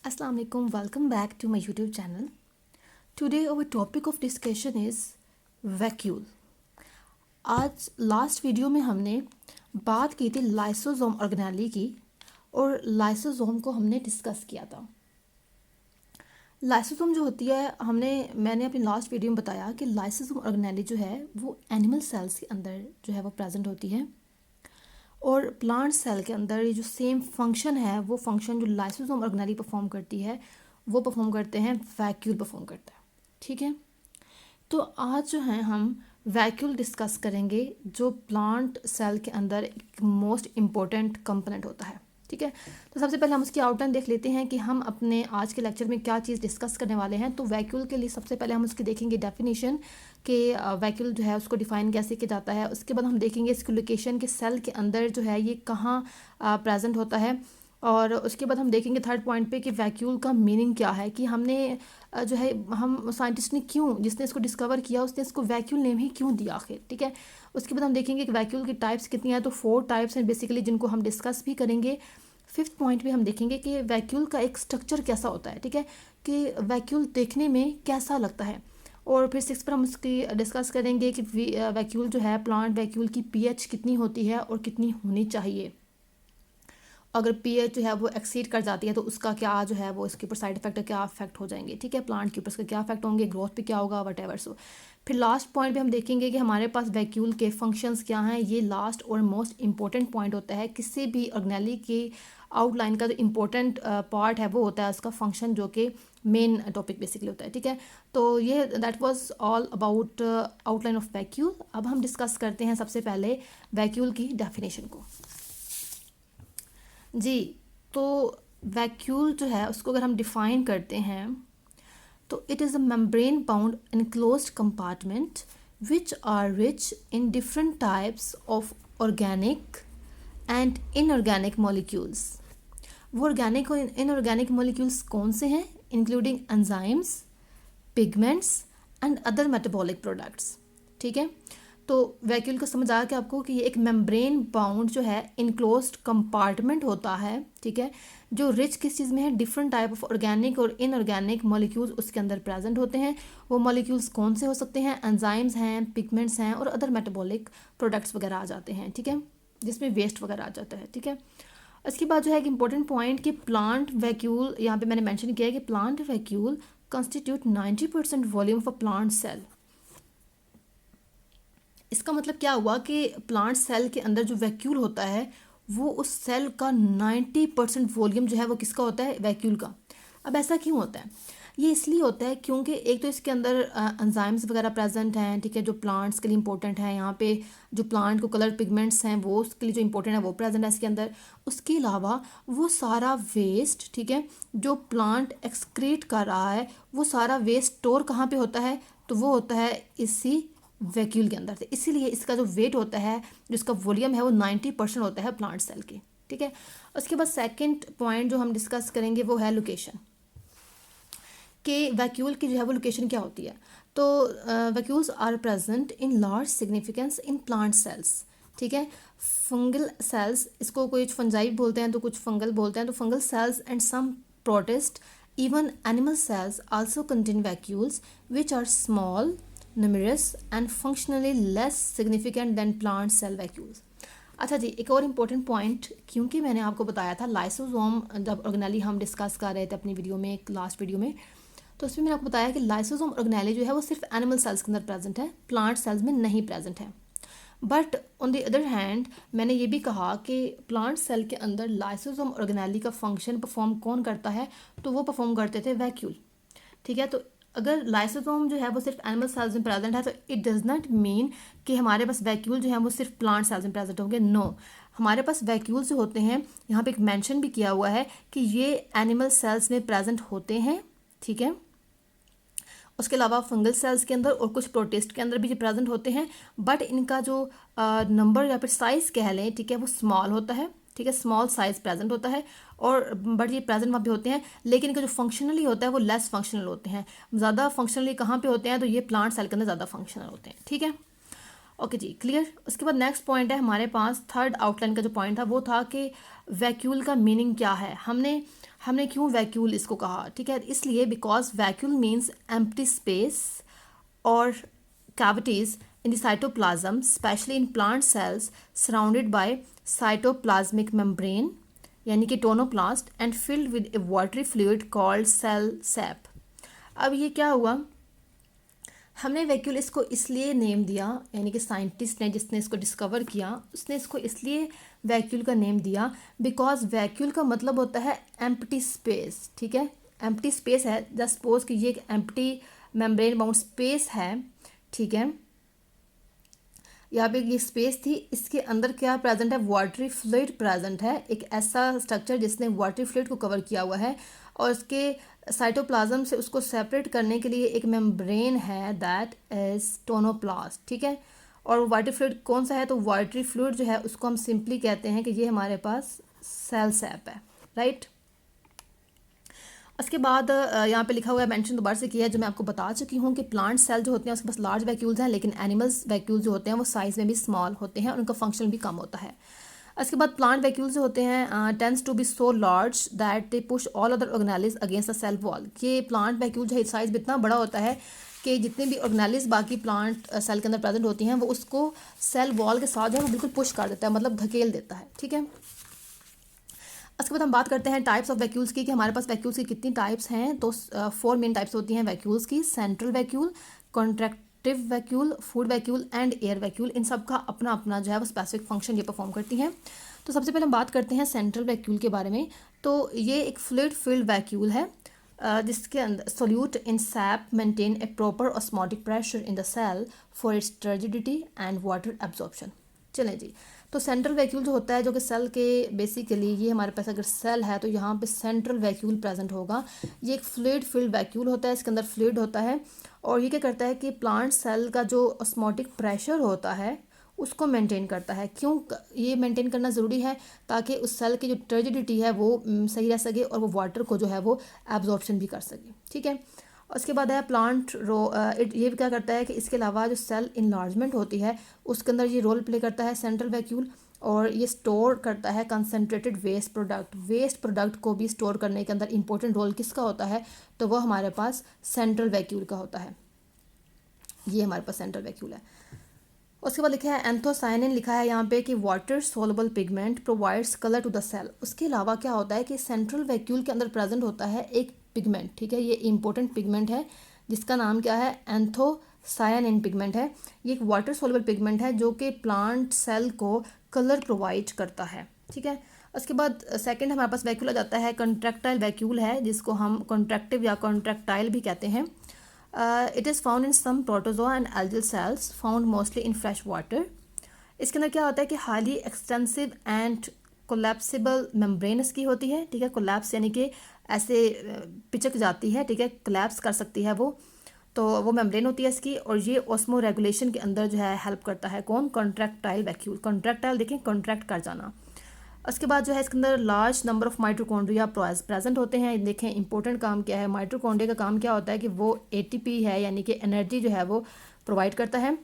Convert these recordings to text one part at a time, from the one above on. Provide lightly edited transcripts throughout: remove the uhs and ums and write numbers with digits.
Assalamu alaikum, welcome back to my YouTube channel. Today our topic of discussion is vacuole. आज last video में हमने बात की थी लाइसोसोम ऑर्गेनेली की और लाइसोसोम को हमने डिस्कस किया था. लाइसोसोम जो होती है मैंने अपनी लास्ट वीडियो में बताया कि लाइसोसोम ऑर्गेनेली जो है वो एनिमल सेल्स के अंदर जो है वो प्रेजेंट होती है और प्लांट सेल के अंदर ये जो सेम फंक्शन है वो फंक्शन जो लाइसोसोम ऑर्गेनेली परफॉर्म करती है वो परफॉर्म करते हैं वैक्यूल परफॉर्म करता है. ठीक है, तो आज जो है हम वैक्यूल डिस्कस करेंगे जो प्लांट सेल के अंदर एक मोस्ट इम्पोर्टेंट कंपोनेंट होता है. ठीक है, तो सबसे पहले हम उसकी आउटलाइन देख लेते हैं कि हम अपने आज के लेक्चर में क्या चीज़ डिस्कस करने वाले हैं. तो वैक्यूल के लिए सबसे पहले हम उसकी देखेंगे डेफिनेशन कि वैक्यूल जो है उसको डिफाइन कैसे किया जाता है. उसके बाद हम देखेंगे इसकी लोकेशन के सेल के अंदर जो है ये कहाँ प्रेजेंट होता है. और उसके बाद हम देखेंगे थर्ड पॉइंट पे कि वैक्यूल का मीनिंग क्या है, कि हमने जो है हम साइंटिस्ट ने क्यों, जिसने इसको डिस्कवर किया उसने इसको वैक्यूल नेम ही क्यों दिया आखिर. ठीक है, उसके बाद हम देखेंगे कि वैक्यूल की टाइप्स कितनी हैं. तो 4 टाइप्स हैं बेसिकली जिनको हम डिस्कस भी करेंगे. 5th पॉइंट पे हम देखेंगे कि वैक्यूल का एक स्ट्रक्चर कैसा होता है. ठीक है, कि वैक्यूल देखने में कैसा लगता है. और फिर 6 पर हम उसकी डिस्कस करेंगे कि वैक्यूल जो है प्लांट वैक्यूल की pH कितनी होती है और कितनी होनी चाहिए. अगर pH जो है वो एक्सीड कर जाती है तो उसका क्या जो है वो इसके ऊपर साइड इफेक्ट क्या इफेक्ट हो जाएंगे. ठीक है, प्लांट के ऊपर इसका क्या इफेक्ट होंगे, ग्रोथ पे क्या होगा, वट एवर. सो फिर लास्ट पॉइंट पे हम देखेंगे कि हमारे पास वैक्यूल के फंक्शंस क्या हैं. ये लास्ट और मोस्ट इंपॉर्टेंट पॉइंट होता है किसी भी ऑर्गेनेली की आउटलाइन का. जो इम्पोर्टेंट पार्ट है वो होता है उसका फंक्शन, जो कि मेन टॉपिक बेसिकली होता है. ठीक है, तो ये that was all about outline of vacuole. अब हम डिस्कस करते हैं सबसे पहले वैक्यूल की डेफिनेशन को. जी, तो वैक्यूल जो है उसको अगर हम डिफाइन करते हैं तो it is a membrane bound enclosed compartment which are rich in different types of organic and inorganic molecules. वो ऑर्गेनिक और इनऑर्गेनिक मॉलिक्यूल्स कौन से हैं? Including enzymes, pigments and other metabolic products. ठीक है, तो वैक्यूल को समझ आया कि आपको कि ये एक मेम्ब्रेन बाउंड जो है इनक्लोज्ड कंपार्टमेंट होता है. ठीक है, जो रिच किस चीज़ में है, डिफरेंट टाइप ऑफ ऑर्गेनिक और इनऑर्गेनिक मॉलिक्यूल्स उसके अंदर प्रेजेंट होते हैं. वो मॉलिक्यूल्स कौन से हो सकते हैं? एंजाइम्स हैं, पिगमेंट्स हैं और अदर मेटाबॉलिक प्रोडक्ट्स वगैरह आ जाते हैं. ठीक है, जिसमें वेस्ट वगैरह आ जाता है. ठीक है, इसके बाद जो है एक इंपॉर्टेंट पॉइंट कि प्लांट वैक्यूल, यहाँ पे मैंने मेंशन किया है कि plant vacuole constitute 90% volume of a plant cell. इसका मतलब क्या हुआ कि प्लांट सेल के अंदर जो वैक्यूल होता है वो उस सेल का 90% वॉल्यूम जो है वो किसका होता है? वैक्यूल का. अब ऐसा क्यों होता है? ये इसलिए होता है क्योंकि एक तो इसके अंदर एंजाइम्स वगैरह प्रेजेंट हैं. ठीक है, जो प्लांट्स के लिए इंपॉर्टेंट है. यहाँ पे जो प्लांट को कलर पिगमेंट्स हैं वो उसके लिए जो इंपॉर्टेंट है वो प्रेजेंट है इसके अंदर. उसके अलावा वो सारा वेस्ट, ठीक है, जो प्लांट एक्सक्रीट कर रहा है वो सारा वेस्ट स्टोर कहाँ पे होता है? तो वो होता है इसी वैक्यूल के अंदर से. इसीलिए इसका जो वेट होता है, जो इसका वॉल्यूम है वो 90% होता है प्लांट सेल के. ठीक है, उसके बाद सेकंड पॉइंट जो हम डिस्कस करेंगे वो है लोकेशन, कि वैक्यूल की जो है वो लोकेशन क्या होती है. तो vacuoles are present in large significance in plant cells. ठीक है, फंगल सेल्स, इसको कुछ फंजाई बोलते हैं तो कुछ फंगल बोलते हैं. तो fungal cells and some protist, even animal cells also contain vacuoles which are small, numerous and functionally less significant than plant cell vacuoles. अच्छा जी, एक और इम्पोर्टेंट पॉइंट, क्योंकि मैंने आपको बताया था लाइसोसोम जब ऑर्गेनेली हम डिस्कस कर रहे थे अपनी वीडियो में, एक लास्ट वीडियो में, तो उसमें मैंने आपको बताया कि लाइसोसोम ऑर्गेनेली जो है वो सिर्फ एनिमल सेल्स के अंदर प्रेजेंट है, प्लांट सेल्स में नहीं प्रेजेंट है. But on the other hand मैंने ये भी कहा कि प्लांट सेल के अंदर लाइसोसोम ऑर्गेनेली का फंक्शन परफॉर्म कौन करता है? तो वो परफॉर्म करते थे वैक्यूल. ठीक है, तो अगर लाइसोसोम जो है वो सिर्फ एनिमल सेल्स में प्रेजेंट है तो इट डज नॉट मीन कि हमारे पास वैक्यूल जो है वो सिर्फ प्लांट सेल्स में प्रेजेंट होंगे. नो, हमारे पास वैक्यूल्स जो होते हैं, यहाँ पे एक मेंशन भी किया हुआ है कि ये एनिमल सेल्स में प्रेजेंट होते हैं. ठीक है, उसके अलावा फंगल सेल्स के अंदर और कुछ प्रोटिस्ट के अंदर भी ये प्रेजेंट होते हैं. बट इनका जो नंबर या फिर साइज कह लें, ठीक है, वो स्मॉल होता है. ठीक है, स्मॉल साइज प्रेजेंट होता है और बट ये प्रेजेंट वहाँ पे होते हैं, लेकिन इनका जो फंक्शनली होता है वो लेस फंक्शनल होते हैं. ज़्यादा फंक्शनली कहाँ पे होते हैं? तो ये प्लांट सेल के अंदर ज़्यादा फंक्शनल होते हैं. ठीक है, ओके जी, क्लियर. उसके बाद नेक्स्ट पॉइंट है हमारे पास, थर्ड आउटलाइन का जो पॉइंट था वो था कि वैक्यूल का मीनिंग क्या है. हमने हमने क्यों वैक्यूल इसको कहा, ठीक है, इसलिए because vacuole means empty space और cavities in the cytoplasm, especially in plant cells, surrounded by cytoplasmic membrane यानी कि tonoplast and filled with a watery fluid called cell sap. अब ये क्या हुआ, हमने वैक्यूल इसको इसलिए नेम दिया, यानी कि साइंटिस्ट ने जिसने इसको डिस्कवर किया उसने इसको इसलिए वैक्यूल का नेम दिया बिकॉज वैक्यूल का मतलब होता है एम्प्टी स्पेस, ठीक है, एम्प्टी स्पेस है, जस्ट सपोज कि ये एक एम्प्टी मेम्ब्रेन बाउंड स्पेस है, ठीक है, यहाँ पे ये स्पेस थी, इसके अंदर क्या प्रेजेंट है, वाटरी फ्लूइड प्रेजेंट है, एक ऐसा स्ट्रक्चर जिसने वाटरी फ्लूइड को कवर किया हुआ है और उसके साइटोप्लाज्म से उसको सेपरेट करने के लिए एक मेम्ब्रेन है दैट इज टोनोप्लास्ट, ठीक है, और वाटरी फ्लूइड कौन सा है, तो वाटरी फ्लूइड जो है उसको हम सिंपली कहते हैं कि ये हमारे पास सेल सैप है, राइट। उसके बाद यहाँ पे लिखा हुआ है, मेंशन दोबारा से किया है, जो मैं आपको बता चुकी हूँ कि प्लांट सेल जो होते हैं उसके पास लार्ज वैक्यूल्स हैं, लेकिन एनिमल्स वैक्यूल्स जो होते हैं वो साइज़ में भी स्मॉल होते हैं और उनका फंक्शन भी कम होता है। उसके बाद प्लांट वैक्यूल्स जो होते हैं tends to be so large that they push all other organelles against the cell wall. ये प्लांट वैक्यूल जो है साइज़ भी इतना बड़ा होता है कि जितने भी ऑर्गेनेलिज बाकी प्लांट सेल के अंदर प्रेजेंट होती हैं वो उसको सेल वॉल के साथ जो है वो बिल्कुल पुश कर देता है, मतलब धकेल देता है, ठीक है। उसके बाद हम बात करते हैं टाइप्स ऑफ वैक्यूल्स की, कि हमारे पास वैक्यूल्स की कितनी टाइप्स हैं, तो 4 मेन टाइप्स होती हैं वैक्यूल्स की, central vacuole, contractive vacuole, food vacuole and air vacuole. इन सब का अपना अपना जो है वो स्पेसिफिक फंक्शन ये परफॉर्म करती हैं। तो सबसे पहले हम बात करते हैं सेंट्रल वैक्यूल के बारे में। तो ये एक फ्लूइड फिल्ड वैक्यूल है जिसके अंदर solute in sap maintain a proper osmotic pressure in the cell for its turgidity and water absorption. चलें जी, तो सेंट्रल वैक्यूल जो होता है, जो कि सेल के बेसिकली ये हमारे पास अगर सेल है तो यहाँ पे सेंट्रल वैक्यूल प्रेजेंट होगा। ये एक फ्लूइड फिल्ड वैक्यूल होता है, इसके अंदर फ्लूइड होता है और ये क्या करता है कि प्लांट सेल का जो ऑस्मोटिक प्रेशर होता है उसको मेंटेन करता है। क्यों ये मेंटेन करना ज़रूरी है, ताकि उस सेल की जो टर्जिडिटी है वो सही रह सके और वो वाटर को जो है वो एब्जॉर्प्शन भी कर सके, ठीक है। उसके बाद है प्लांट ये भी क्या करता है कि इसके अलावा जो सेल इनलार्जमेंट होती है उसके अंदर ये रोल प्ले करता है सेंट्रल वैक्यूल, और ये स्टोर करता है कंसनट्रेटेड वेस्ट प्रोडक्ट को भी स्टोर करने के अंदर इंपॉर्टेंट रोल किसका होता है, तो वो हमारे पास सेंट्रल वैक्यूल का होता है। ये हमारे पास सेंट्रल वैक्यूल है। उसके बाद लिखा है एंथोसायनिन, लिखा है यहाँ पे कि water soluble pigment provides colour to the cell. उसके अलावा क्या होता है कि सेंट्रल वैक्यूल के अंदर प्रेजेंट होता है एक पिगमेंट, ठीक है, ये इंपॉर्टेंट पिगमेंट है जिसका नाम क्या है, एंथोसायनिन पिगमेंट है। ये एक वाटर सोलबल पिगमेंट है जो कि प्लांट सेल को कलर प्रोवाइड करता है, ठीक है। उसके बाद सेकंड हमारे पास वैक्यूल आ जाता है, कंट्रैक्टाइल वैक्यूल है जिसको हम कॉन्ट्रैक्टिव या कॉन्ट्रैक्टाइल भी कहते हैं। It is found in some protozoa and algal cells found mostly in fresh water. इसके अंदर क्या होता है कि highly extensive and collapsible membrane इसकी होती है, ठीक है, कोलैप्स यानी कि ऐसे पिचक जाती है, ठीक है, कोलैप्स कर सकती है तो वो मेम्ब्रेन होती है इसकी, और ये ऑस्मो रेगुलेशन के अंदर जो है हेल्प करता है। कौन, कॉन्ट्रैक्टाइल वैक्यूल। कॉन्ट्रैक्टाइल देखें, कॉन्ट्रैक्ट कर जाना। उसके बाद जो है इसके अंदर large number of mitochondria present होते हैं। देखें इंपॉर्टेंट काम क्या है, माइटोकॉन्ड्रिया का काम क्या होता है कि वो एटीपी है यानी कि एनर्जी जो है वो प्रोवाइड करता है।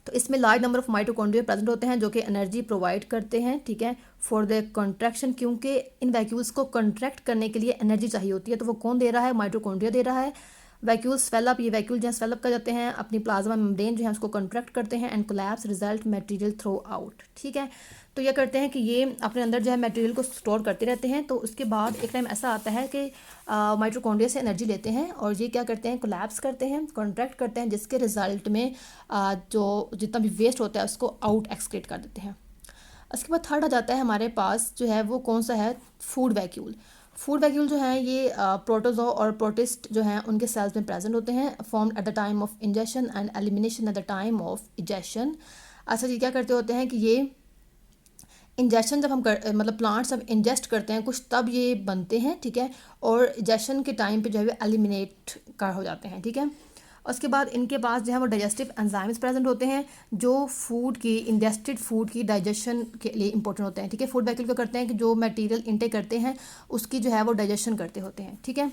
तो इसमें large number of mitochondria present होते हैं जो कि एनर्जी प्रोवाइड करते हैं, ठीक है, फॉर द कॉन्ट्रैक्शन, क्योंकि इन वैक्यूल्स को कॉन्ट्रैक्ट करने के लिए एनर्जी चाहिए होती है। तो वो कौन दे रहा है, माइटोकॉन्ड्रिया दे रहा है। वैक्यूल स्वेलअप, ये वैक्यूल जो है स्वेलअप कर जाते हैं, अपनी प्लाज्मा मेम्ब्रेन जो है उसको कॉन्ट्रैक्ट करते हैं and collapse result material throw out, ठीक है। तो ये करते हैं कि ये अपने अंदर जो है मटेरियल को स्टोर करते रहते हैं। तो उसके बाद एक टाइम ऐसा आता है कि माइटोकॉन्ड्रिया से एनर्जी लेते हैं और ये क्या करते हैं, कोलैप्स करते हैं, कॉन्ट्रैक्ट करते हैं, जिसके रिजल्ट में जो जितना भी वेस्ट होता है उसको आउट एक्सक्रीट कर देते हैं। उसके बाद थर्ड आ जाता है हमारे पास जो है वो कौन सा है, फूड वैक्यूल। फूड वैक्यूल जो है ये प्रोटोजो और प्रोटिस्ट जो हैं उनके सेल्स में प्रेजेंट होते हैं, formed at the time of injection and elimination at the time of ejection. अच्छा जी, क्या करते होते हैं कि ये इंजेक्शन जब हम मतलब प्लांट्स जब इंजेस्ट करते हैं कुछ तब ये बनते हैं, ठीक है, और इजेक्शन के टाइम पे जो है एलिमिनेट कर हो जाते हैं, ठीक है। उसके बाद इनके पास जो है वो डाइजेस्टिव एंजाइम्स प्रेजेंट होते हैं जो फूड की इंजेस्टेड फूड की डाइजेशन के लिए इंपॉर्टेंट होते हैं, ठीक है। फूड वैक्यूल क्या करते हैं कि जो मटेरियल इनटेक करते हैं उसकी जो है वो डाइजेशन करते होते हैं, ठीक है।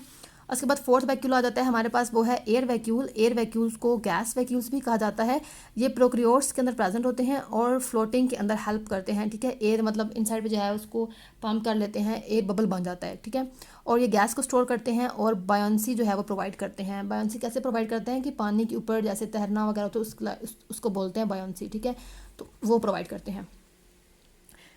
उसके बाद फोर्थ वैक्यूल आ जाता है हमारे पास, वो है एयर वैक्यूल। एयर वैक्यूल्स को गैस वैक्यूल्स भी कहा जाता है। ये प्रोक्रियोर्स के अंदर प्रेजेंट होते हैं और फ्लोटिंग के अंदर हेल्प करते हैं, ठीक है। एयर मतलब इनसाइड पे जो है उसको पम्प कर लेते हैं, एयर बबल बन जाता है, ठीक है। और ये गैस को स्टोर करते हैं और बायोंसी जो है वो प्रोवाइड करते हैं। बायोंसी कैसे प्रोवाइड करते हैं कि पानी के ऊपर जैसे तैरना वगैरह तो उसको बोलते हैं बायोंसी, ठीक है। तो वो प्रोवाइड करते हैं।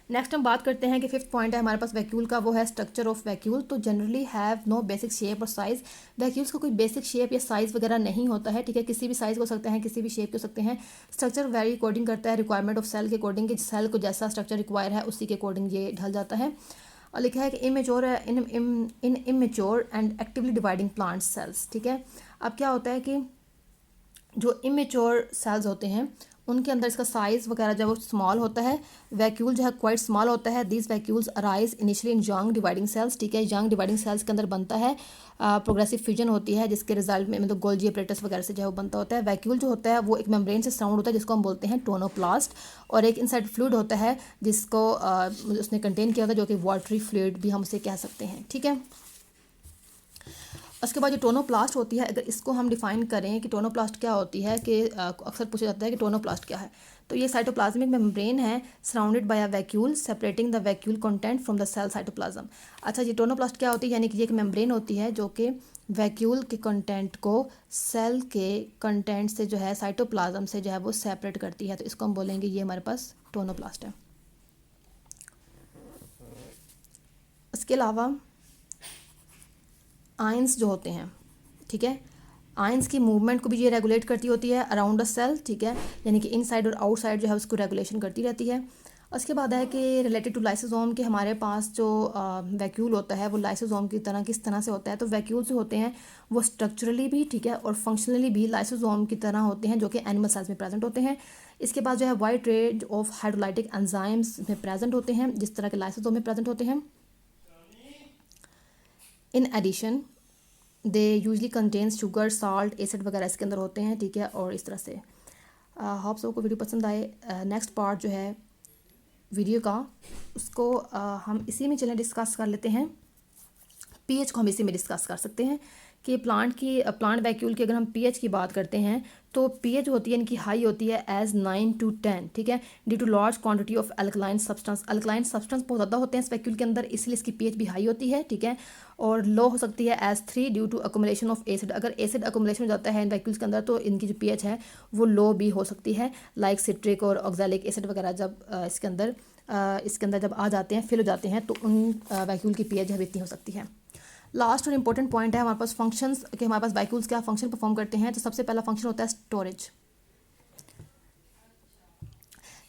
नेक्स्ट हम बात करते हैं कि फिफ्थ पॉइंट है हमारे पास वैक्यूल का, वो है स्ट्रक्चर ऑफ वैक्यूल। तो generally have no basic shape और साइज़। वैक्यूल्स का कोई बेसिक शेप या साइज़ वगैरह नहीं होता है, ठीक है। किसी भी साइज़ हो सकते हैं, किसी भी शेप के हो सकते हैं। स्ट्रक्चर वेरी अकॉर्डिंग करता है रिक्वायरमेंट ऑफ सेल के अकॉर्डिंग, कि सेल को जैसा स्ट्रक्चर रिक्वायर है उसी के अकॉर्डिंग ये ढल जाता है। और लिखा है कि immature in immature and actively dividing plant cells, ठीक है। अब क्या होता है कि जो इमेच्योर सेल्स होते हैं उनके अंदर इसका साइज़ वगैरह जब वो स्मॉल होता है, वैक्यूल जो है क्वाइट स्मॉल होता है। These vacuoles arise initially in young dividing cells, ठीक है। यंग डिवाइडिंग सेल्स के अंदर बनता है, प्रोग्रेसिव फ्यूजन होती है जिसके रिजल्ट में मतलब गोल्जी अपरेटस वगैरह से जो है वो बनता होता है। वैक्यूल जो होता है वो एक मेम्ब्रेन से सराउंड होता है जिसको हम बोलते हैं टोनोप्लास्ट, और एक इनसाइड फ्लूइड होता है जिसको उसने कंटेन किया होता है, जो कि वाटरी फ्लूइड भी हम उसे कह सकते हैं, ठीक है। उसके बाद जो टोनोप्लास्ट होती है, अगर इसको हम डिफाइन करें कि टोनोप्लास्ट क्या होती है, कि अक्सर पूछा जाता है कि टोनोप्लास्ट क्या है, तो ये साइटोप्लाज्मिक मेम्ब्रेन है surrounded by a vacuole separating the vacuole content from the cell cytoplasm. अच्छा, ये टोनोप्लास्ट क्या होती है, यानी कि ये एक मेम्ब्रेन होती है जो कि वैक्यूल के कंटेंट को सेल के कंटेंट से जो है साइटोप्लाज्म से जो है वो सेपरेट करती है, तो इसको हम बोलेंगे ये हमारे पास टोनोप्लास्ट है। इसके अलावा आयंस जो होते हैं, ठीक है, आयंस की मूवमेंट को भी ये रेगुलेट करती होती है अराउंड द सेल, ठीक है। यानी कि इनसाइड और आउटसाइड जो है उसको रेगुलेशन करती रहती है। उसके बाद है कि रिलेटेड टू लाइसोसोम, के हमारे पास जो वैक्यूल होता है वो लाइसोसोम की तरह किस तरह से होता है, तो वैक्यूल जो होते हैं वो स्ट्रक्चरली भी, ठीक है, और फंक्शनली भी लाइसोसोम की तरह होते हैं जो कि एनिमल सेल्स में प्रेजेंट होते हैं। इसके बाद जो है wide range of hydrolytic enzymes में प्रेजेंट होते हैं जिस तरह के लाइसोसोम में प्रेजेंट होते हैं। In addition they usually contains sugar, salt, acid वगैरह इसके अंदर होते हैं, ठीक है। और इस तरह से होप सबको वीडियो पसंद आए। नेक्स्ट पार्ट जो है वीडियो का उसको हम इसी में चलें डिस्कस कर लेते हैं। पीएच को हम इसी में डिस्कस कर सकते हैं कि प्लांट वैक्यूल की अगर हम पीएच की बात करते हैं तो पीएच होती है इनकी हाई होती है एज 9 to 10, ठीक है, due to large quantity of alkaline substance. Alkaline substance बहुत ज़्यादा होते हैं इस वैक्यूल के अंदर, इसलिए इसकी पीएच भी हाई होती है, ठीक है। और लो हो सकती है as 3 due to accumulation of acid. अगर एसिड अकोमुलेशन हो जाता है इन वैक्यूल्स के अंदर तो इनकी जो पीएच है वो लो भी हो सकती है, लाइक सिट्रिक और ऑक्सैलिक एसिड वगैरह जब इसके अंदर जब आ जाते हैं, फिल हो जाते हैं, तो उन वैक्यूल की पीएच इतनी हो सकती है। लास्ट और इंपॉर्टेंट पॉइंट है हमारे पास फंक्शंस, कि हमारे पास वैक्यूल्स क्या फंक्शन परफॉर्म करते हैं। तो सबसे पहला फंक्शन होता है स्टोरेज।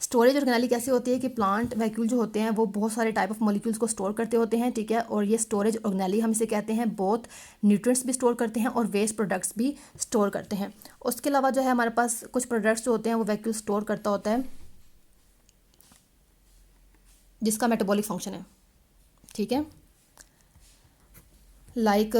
स्टोरेज ऑर्गेनाली कैसे होती है कि प्लांट वैक्यूल जो होते हैं वो बहुत सारे टाइप ऑफ मॉलिक्यूल्स को स्टोर करते होते हैं, ठीक है। और ये स्टोरेज ऑर्गेनाली हम इसे कहते हैं, बोथ न्यूट्रिएंट्स भी स्टोर करते हैं और वेस्ट प्रोडक्ट्स भी स्टोर करते हैं। उसके अलावा जो है हमारे पास कुछ प्रोडक्ट्स जो होते हैं वो वैक्यूल स्टोर करता होता है जिसका मेटाबॉलिक फंक्शन है, ठीक है। लाइक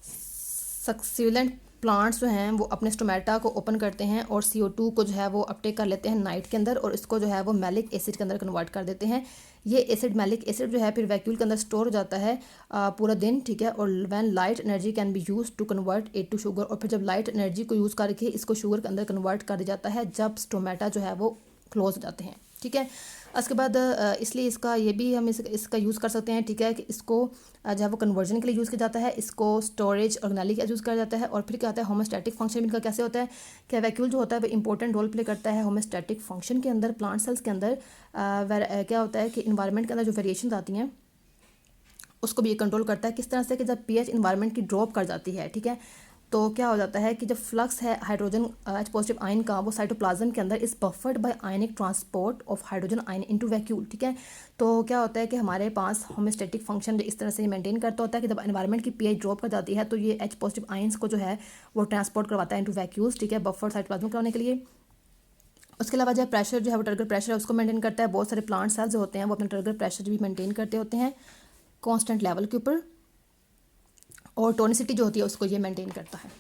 सक्यूलेंट प्लांट्स जो हैं वो अपने स्टोमेटा को ओपन करते हैं और CO2 को जो है वो अपटेक कर लेते हैं नाइट के अंदर, और इसको जो है वो मैलिक एसिड के अंदर कन्वर्ट कर देते हैं। ये एसिड मैलिक एसिड जो है फिर वैक्यूल के अंदर स्टोर हो जाता है पूरा दिन, ठीक है। और when light energy can be use to convert it to sugar, और फिर जब लाइट एनर्जी को यूज़ करके इसको शुगर के अंदर कन्वर्ट कर दिया जाता है जब स्टोमेटा जो है वो क्लोज हो जाते हैं, ठीक है। उसके बाद इसलिए इसका ये भी हम इसका यूज़ कर सकते हैं, ठीक है, कि इसको जो है वो कन्वर्जन के लिए यूज़ किया जाता है, इसको स्टोरेज ऑर्गेनाली का यूज़ किया जाता है। और फिर क्या होता है होमोस्टैटिक फंक्शन इनका कैसे होता है कि वैक्यूल जो होता है वो इंपॉर्टेंट रोल प्ले करता है होमोस्टैटिक फंक्शन के अंदर। प्लांट सेल्स के अंदर क्या होता है कि इन्वायरमेंट के अंदर जो वेरिएशन आती हैं उसको भी ये कंट्रोल करता है। किस तरह से कि जब पीएच इन्वायरमेंट की ड्रॉप कर जाती है, ठीक है, तो क्या हो जाता है कि जब फ्लक्स है हाइड्रोजन H पॉजिटिव आयन का वो साइटोप्लाज्म के अंदर is buffered by ionic transport of hydrogen ion into vacuole, ठीक है। तो क्या होता है कि हमारे पास होमोस्टैटिक फंक्शन जो इस तरह से मेंटेन करता होता है कि जब एनवायरनमेंट की पीएच ड्रॉप कर जाती है तो ये H पॉजिटिव आयंस को जो है वो ट्रांसपोर्ट करवाता है इनटू वैक्यूल्स, ठीक है, बफर साइटोप्लाज्म कराने के लिए। उसके अलावा जो प्रेशर जो है वो टारगेट प्रेशर है उसको मेंटेन करता है। बहुत सारे प्लांट सेल्स जो होते हैं वो अपने टारगेट प्रेशर भी मेंटेन करते होते हैं कॉन्स्टेंट लेवल के ऊपर, और टोनिसिटी जो होती है उसको ये मेंटेन करता है।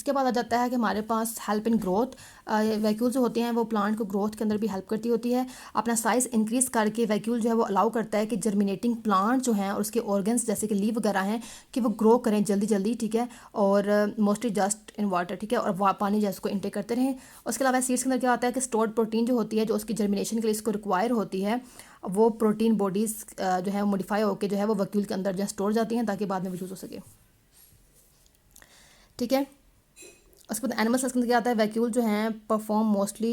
उसके बाद आ जाता है कि हमारे पास हेल्प इन ग्रोथ। वैक्यूल जो होती हैं वो प्लांट को ग्रोथ के अंदर भी हेल्प करती होती है। अपना साइज़ इंक्रीज़ करके वैक्यूल जो है वो अलाउ करता है कि जर्मिनेटिंग प्लांट जो हैं और उसके ऑर्गन्स जैसे कि लीव वगैरह हैं कि वो ग्रो करें जल्दी जल्दी, ठीक है, और मोस्टली जस्ट इन वाटर, ठीक है, और पानी जो है उसको इंटेक करते रहें। उसके अलावा सीड्स के अंदर क्या होता है कि स्टोर्ड प्रोटीन जो होती है, जो उसकी जर्मिनेशन के लिए इसको रिक्वायर होती है, वो प्रोटीन बॉडीज़ जो है मॉडिफाई होकर जो है वो वैक्यूल के अंदर जो है स्टोर जाती हैं ताकि बाद में यूज़ हो सके, ठीक है। उसके बाद एनिमल सेल्स के अंदर क्या आता है, वैक्यूल जो हैं perform mostly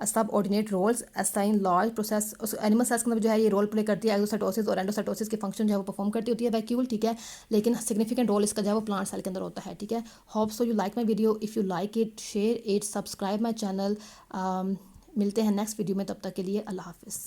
subordinate roles assign large process. उस एनिमल सेल्स के अंदर जो है ये रोल प्ले करती है एक्सोसाइटोसिस और एंडोसाइटोसिस के फंक्शन जो है वो परफॉर्म करती होती है वैक्यूल, ठीक है, लेकिन सिग्निफिकेंट रोल इसका जो है वो प्लांट सेल के अंदर होता है, ठीक है। Hope so you like my video, if you like it share it, subscribe my channel. मिलते हैं नेक्स्ट वीडियो में, तब तक के लिए अल्लाह हाफिज़।